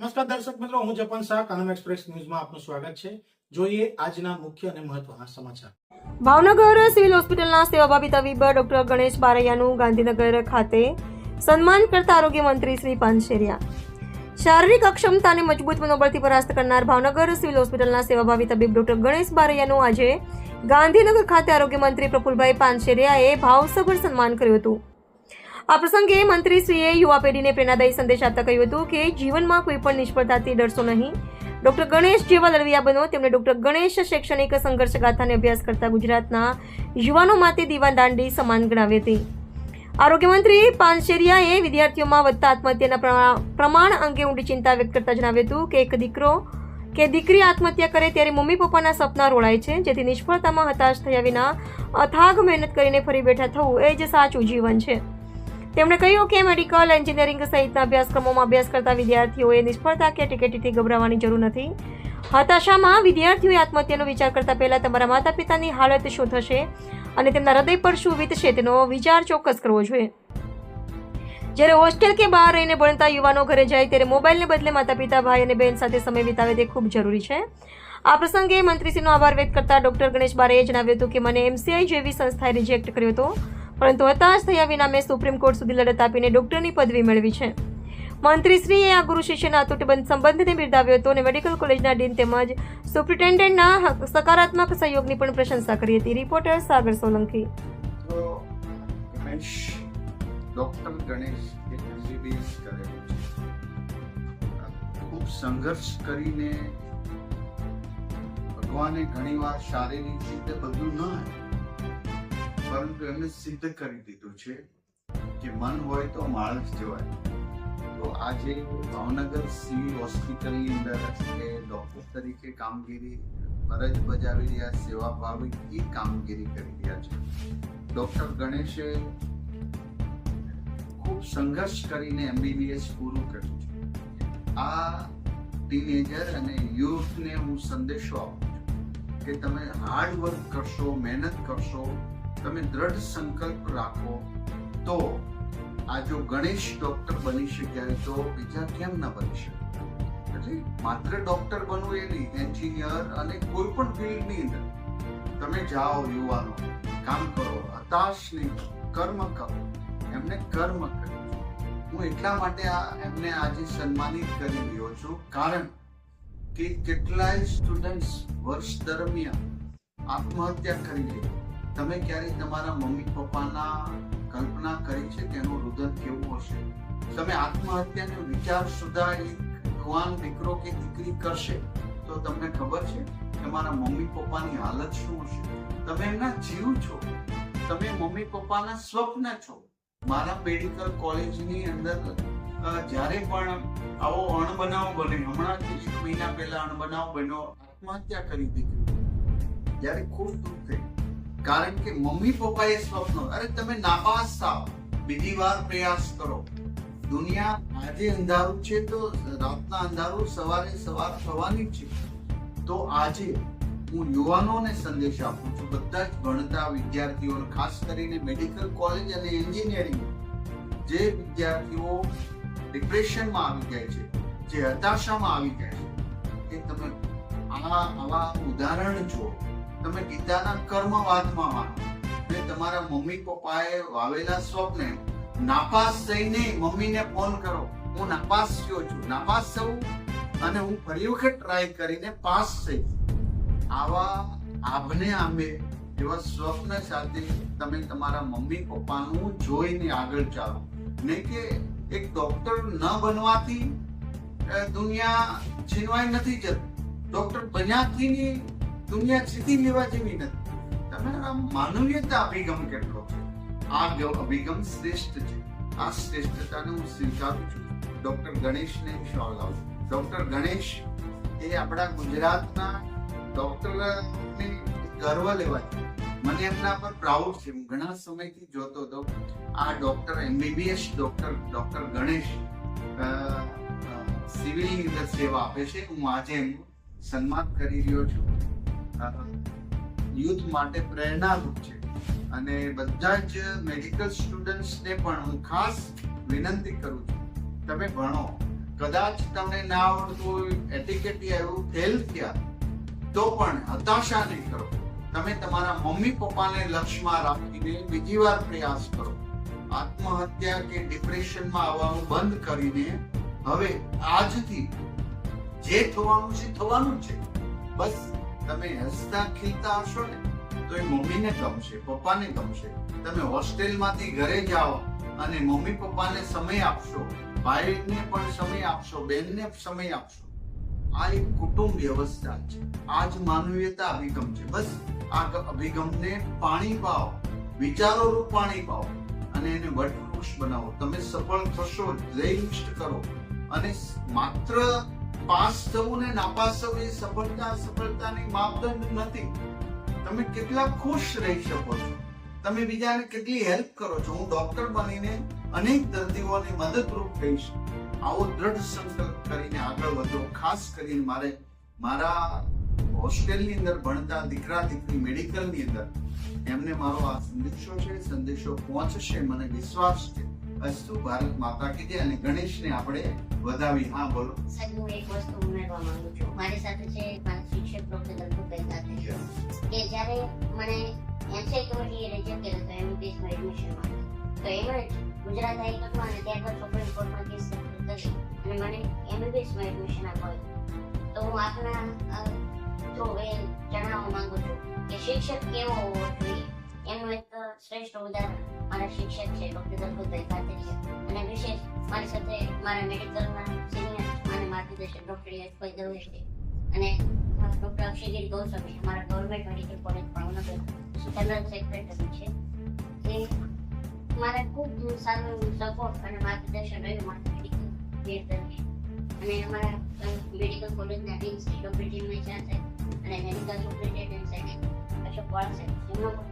નમસ્કાર દર્શક મિત્રો, હું જપન શાહ, કાનમ એક્સપ્રેસ ન્યૂઝમાં આપનું સ્વાગત છે. જોઈએ આજના મુખ્ય અને મહત્વના સમાચાર. ભાવનગર સિવિલ હોસ્પિટલના સેવાભાવી તબીબ ડોક્ટર ગણેશ બારૈયાનું ગાંધીનગર ખાતે સન્માન કરતા આરોગ્ય મંત્રી શ્રી પાનશેરિયા. શારીરિક અક્ષમતાને મજબૂત મનોબળથી પરાસ્ત કરનાર ભાવનગર સિવિલ હોસ્પિટલના સેવાભાવી તબીબ ડોક્ટર ગણેશ બારૈયાનું આજે ગાંધીનગર ખાતે આરોગ્ય મંત્રી પ્રફુલભાઈ પાનશેરિયાએ ભાવસભર સન્માન કર્યું હતું. આ પ્રસંગે મંત્રીશ્રીએ યુવા પેઢીને પ્રેરણાદાયી સંદેશ આપતા કહ્યું હતું કે જીવનમાં કોઈ પણ નિષ્ફળતાથી ડરશો નહીં. ડોક્ટર ગણેશ જેવા લડવિયા બનો. તેમણે ડોક્ટર ગણેશ શૈક્ષણિક સંઘર્ષ ગાથાને અભ્યાસ કરતા ગુજરાતના યુવાનો માટે દીવાન દાંડી સમાન ગણાવી હતી. આરોગ્ય મંત્રી પાનશેરિયાએ વિદ્યાર્થીઓમાં વધતા આત્મહત્યાના પ્રમાણ અંગે ઊંડી ચિંતા વ્યક્ત કરતા જણાવ્યું હતું કે એક દીકરો કે દીકરી આત્મહત્યા કરે ત્યારે મમ્મી પપ્પાના સપના રોળાય છે, જેથી નિષ્ફળતામાં હતાશ થયા વિના અથાગ મહેનત કરીને ફરી બેઠા થવું એ જ સાચું જીવન છે. તેમણે કહ્યું કે મેડિકલ, એન્જિનિયરિંગ સહિતના અભ્યાસક્રમોમાં અભ્યાસ કરતા વિદ્યાર્થીઓએ નિષ્ફળતા કે ટિકેટીથી ગભરાવાની જરૂર નથી. હતાશામાં વિદ્યાર્થીઓએ આત્મહત્યાનો વિચાર કરતા પહેલા તમારા માતા પિતાની હાલત શું થશે અને તેમના હૃદય પર શું વીતશે તેનો વિચાર ચોક્કસ કરવો જોઈએ. જ્યારે હોસ્ટેલ કે બહાર રહીને ભણતા યુવાનો ઘરે જાય ત્યારે મોબાઈલને બદલે માતા પિતા, ભાઈ અને બહેન સાથે સમય વિતાવે તે ખૂબ જરૂરી છે. આ પ્રસંગે મંત્રીશ્રીનો આભાર વ્યક્ત કરતા ડોક્ટર ગણેશ બારૈયાએ જણાવ્યું હતું કે મને MCI જેવી સંસ્થાએ રિજેક્ટ કર્યો હતો, પરંતુ હતાશ થયા વિના મેં સુપ્રીમ કોર્ટ સુધી લડત આપીને ડોક્ટરની પદવી મેળવી છે. મંત્રીશ્રીએ આ ગુરુ શિષ્યના અતૂટ સંબંધને બિરદાવ્યો હતો અને મેડિકલ કોલેજના ડીન તેમજ સુપ્રિન્ટેન્ડન્ટના સકારાત્મક સહયોગની પણ પ્રશંસા કરી હતી. રિપોર્ટર સાગર સોલંકી. ડોક્ટર ગણેશ MBBS કરેલું છે. ખૂબ સંઘર્ષ કરીને ભગવાને ઘણીવાર શારીરિક રીતે બધું ન પરંતુ એમને સિદ્ધ કરી દીધું છે કે મન હોય તો માણસ જવાય. તો આજે ભાવનગર સિવિલ હોસ્પિટલની અંદર ડોક્ટર તરીકે કામગીરી ફરજ બજાવી રહ્યા, સેવાભાવી કામગીરી કરી રહ્યા છે. ડોક્ટર ગણેશે ખૂબ સંઘર્ષ કરીને MBBS પૂરું કર્યું છે. આ ટીનેજર અને યુથને હું સંદેશો આપું છું કે તમે હાર્ડ વર્ક કરશો, મહેનત કરશો, તમે દ્રઢ સંકલ્પ રાખો તો આ જો ગણેશ ડોક્ટર બની શક્યા તો બીજા કેમ ન બની શકે? એટલે માત્ર ડોક્ટર બનવું એ નહીં, એન્જિનિયર અને કોઈ પણ ફિલ્ડની અંદર તમે જાઓ, યુવાનો કામ કરો, હતાશ નહીં, કર્મ કરો. એમને કર્મ કર્યું. હું એટલા માટે એમને આજે સન્માનિત કરી રહ્યો છું કારણ કે કેટલાય સ્ટુડન્ટ્સ વર્ષ દરમિયાન આત્મહત્યા કરી લે. તમે ક્યારેય તમારા મમ્મી પપ્પાના કલ્પના કરી છે કે એનું રુદન કેવું હશે? તમે આત્મહત્યાનો વિચાર સુધા એક યુવાન દીકરો કે દીકરી કરશે તો તમને ખબર છે તમારા મમ્મી પપ્પાની હાલત શું હશે? તમે એમના જીવ છો, તમે મમ્મી પપ્પાના સ્વપ્ન છો. મારા મેડિકલ કોલેજની અંદર જ્યારે પણ આવો અણબનાવ બને, હમણાં 1 મહિના પહેલા અણબનાવ બન્યો, આત્મહત્યા કરી દીકરી, ત્યારે ખૂબ દુઃખ થયું કારણ કે મમ્મી પપ્પાએ સ્વપ્ન, અરે તમે નાપાસ થાવ, બીજી વાર પ્રયાસ કરો. દુનિયા આજે અંધારું છે તો રાતના અંધારું સવારે સવાર થવાની છે. તો આજે હું યુવાનોને સંદેશ આપું છું, બધા જ ભણતા વિદ્યાર્થીઓને, ખાસ કરીને મેડિકલ કોલેજ અને એન્જિનિયરિંગ જે વિદ્યાર્થીઓ ડિપ્રેશનમાં આવી જાય છે, જે હતાશામાં આવી જાય છે, એ તમે આવા ઉદાહરણ જુઓ. તમે ગીતાના કર્મવાદમાં માનો ને તમારા મમ્મી પપ્પાએ વાવેલા સ્વપ્ને નાપાસ થઈને મમ્મીને ફોન કરો, હું નાપાસ થયો છું, નાપાસ થવું અને હું ફરી વખત ટ્રાય કરીને પાસ થઈ. આવા આભને આંબે એવા સ્વપ્ન સાથે તમે તમારા મમ્મી પપ્પાનું જોઈને આગળ ચાલો. નહીં કે એક ડોક્ટર ન બનવાથી દુનિયા છીનવાઈ નથી જતી, ડોક્ટર બન્યાથી દુનિયા જીતી લેવા જેવી નથી. તમારા માનવીયતા અભિગમ કેટલો છે, આ અભિગમ શ્રેષ્ઠ છે. આ શ્રેષ્ઠતાને હું સ્વીકારું છું. ડોક્ટર ગણેશને વિશાળ લાવું. ડોક્ટર ગણેશ એ આપણા ગુજરાતના ડોક્ટરને ગર્વ લેવાય. મને એમના પર પ્રાઉડ છે. હું ઘણા સમયથી જોતો હતો આ ડોક્ટર MBBS ડોક્ટર ગણેશ સિવિલની અંદર સેવા આપે છે. હું આજે એમનું સન્માન કરી રહ્યો છું. યુથ માટે પ્રેરણારૂપ છે અને બધા જ મેડિકલ સ્ટુડન્ટ્સને પણ હું ખાસ વિનંતી કરું છું, તમે ભણો, કદાચ તમને ના આવડતું હોય, એટીકેટી આવ્યું, ફેલ થયા, તો પણ હતાશા નહીં કરો. તમે તમારા મમ્મી પપ્પાને લક્ષ્યમાં રાખીને બીજી વાર પ્રયાસ કરો. આત્મહત્યા કે ડિપ્રેશનમાં આવવાનું બંધ કરીને હવે આજથી જે થવાનું છે થવાનું છે. બસ તમે હસતા ખીલતા હશો ને તો એ મમ્મીને ગમશે, પપ્પાને ગમશે. તમે હોસ્ટેલમાંથી ઘરે જાઓ અને મમ્મી પપ્પાને સમય આપશો, ભાઈને પણ સમય આપશો, બહેનને સમય આપશો. આ એક કુટુંબ વ્યવસ્થા છે. આ જ માનવીયતા અભિગમ છે. બસ આ અભિગમને પાણી પાઓ, વિચારોનું પાણી પાઓ અને એને વટવૃક્ષ બનાવો. તમે સફળ થશો, ધ્યેય ઇષ્ટ કરો. અને માત્ર પાસ થવું ને નાપાસ થવું એ સફળતાની માપદંડ નથી. તમે કેટલા ખુશ રહી શકો છો, તમે બીજાને કેટલી હેલ્પ કરો છો. હું ડોક્ટર બનીને અનેક દર્દીઓને મદદરૂપ થઈશ. આવો દ્રઢ સંકલ્પ કરીને આગળ વધો. ખાસ કરીને મારા હોસ્ટેલની અંદર ભણતા દીકરા દીકરી મેડિકલની અંદર એમને મારો આ સંદેશો છે, સંદેશો પહોંચશે, મને વિશ્વાસ છે. અસ્તુ. ભારત માતા કી જય. અને ગણેશને આપણે વધાવી. હા બોલો. સાહેબ, હું એક વસ્તુ ઉમેરવા માંગુ છું. મારી સાથે છે મારા શિક્ષક ડોક્ટર દલપતભાઈ સાથે, કે જ્યારે મને એનસીઆઈટી રિજેક્ટ કર્યો હતો MBBS માં એડમિશન માટે, તો એમાં ગુજરાત હાઈકોર્ટમાં અને ત્યારબાદ સુપ્રીમ કોર્ટમાં કેસ કરી અને મને MBBS માં એડમિશન આપ્યું. તો હું આપના થ્રુ એ જણાવવા માંગુ છું કે શિક્ષક કેવો હોવો જોઈએ એનું એક શ્રેષ્ઠ ઉદાહરણ મારા શિક્ષક છે ડોક્ટર દલપતભાઈ કાતરિયા. અને વિશેષ મારી સાથે મારા મેડિકલના સિનિયર અને માર્ગદર્શક ડોક્ટર યશભાઈ દવે છે અને ડોક્ટર અક્ષયગીરી ગૌસ્વામી અમારા government medical college Bhavnagar general secretary છે. એ મારા ખૂબ સારું સપોર્ટ અને માર્ગદર્શન રહ્યું મારા મેડિકલ કેર દરમિયાન. અને અમારા મેડિકલ કોલેજના ડીન શ્રી ડોક્ટર જીમભાઈ શાહ સાહેબ અને મેડિકલ સુપ્રિન્ટેન્ડન્ટ સાહેબ અશોક વાળ સાહેબ, એમનો પણ